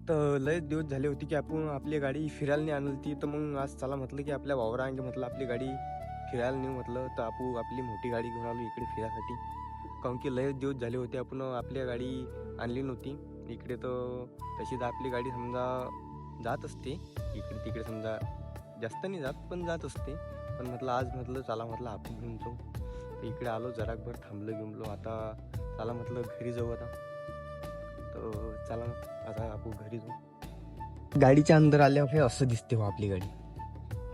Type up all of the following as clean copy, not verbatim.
तर लयच दिवस झाले होते की आपण आपली गाडी फिरायला नाही आणली ती. तर मग आज चला म्हटलं की आपल्या वावरांगे म्हटलं आपली गाडी फिरायला नेऊ म्हटलं. तर आपण आपली मोठी गाडी घेऊन आलो इकडे फिरायसाठी. काहून की लयच दिवस झाले होते आपण आपली गाडी आणली नव्हती इकडे. तर तशी तर आपली गाडी समजा जात असते इकडे तिकडे, समजा जास्त नाही जात पण जात असते. पण म्हटलं आज म्हटलं चला म्हटलं आपण घेऊन जाऊ. तर इकडे आलो जराकभर थांबलो गिमलो. आता चला म्हटलं घरी जाऊ आता. तर चला आता आपण घरी जाऊ. गाडीच्या अंदर आल्यावर हे असं दिसते हो आपली गाडी.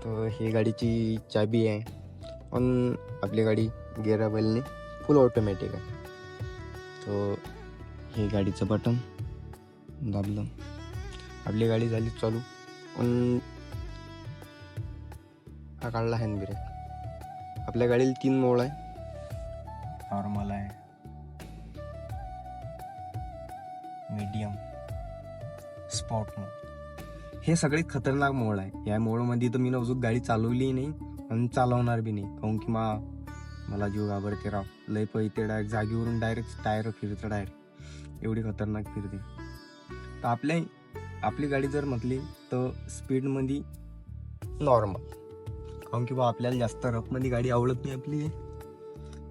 तर ही गाडीची चाबी आहे पण आपली गाडी गेअरबलने फुल ऑटोमॅटिक आहे. तर हे गाडीचं बटन दाबलं आपली गाडी झाली चालू. पण हा काढला हँड ब्रेक. आपल्या गाडीला 3 मोड आहे, नॉर्मल आहे, मीडियम, स्पॉट मोड. हे सगळे खतरनाक मोड आहे. या मोडमध्ये तर मी अजून गाडी चालवली नाही आणि चालवणार बी नाही. काहून की मला जीव घाबरते राव. लय पळते डायरेक्ट जागेवरून, डायरेक्ट टायर फिरतं डायरेक्ट, एवढी खतरनाक फिरते. तर आपली गाडी जर म्हटली तर स्पीडमध्ये नॉर्मल, काहून की आपल्याला जास्त रफमध्ये गाडी आवडत नाही आपली.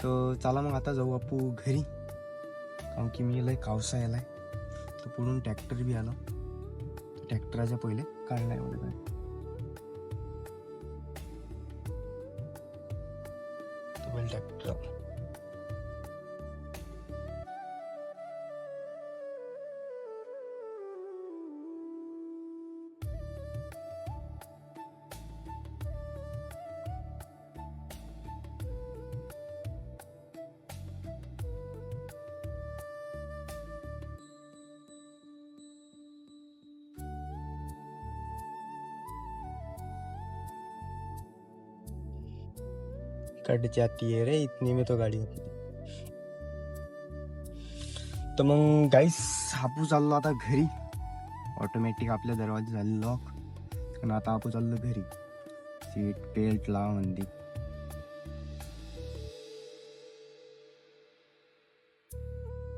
तर चला मग आता जाऊ आपू घरी. काहून की मी लय कावसा यायला आहे. तर पुढून ट्रॅक्टर बी आलं. ट्रॅक्टरच्या पहिले काढलाय वगैरे ट्रॅक्टर. कट जाती है रे इतनी में तो गाडी. तर मग गाईस आपू चाललो आता घरी. ऑटोमॅटिक आपल्या दरवाजे झाले लॉक. आणि आता आपू चाललो घरी. सीट बेल्ट लाव म्हणते.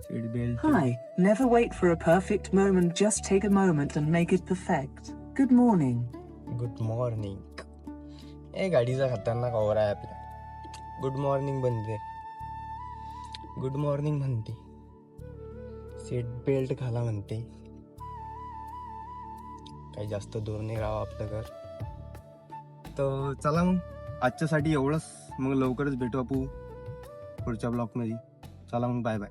Seat belt. Hi, never wait for a perfect moment, just take a moment and make it perfect. Good morning. Good morning. ए गाडीचा खतरनाक ओव्हर आहे आपला. गुड मॉर्निंग बनते, गुड मॉर्निंग म्हणते, सीट बेल्ट घाला म्हणते. काही जास्त दूर नाही राहावं आपलं घर. तर चला मग आजच्यासाठी एवढंच. मग लवकरच भेटू आपण पुढच्या ब्लॉगमध्ये. चला मग बाय बाय.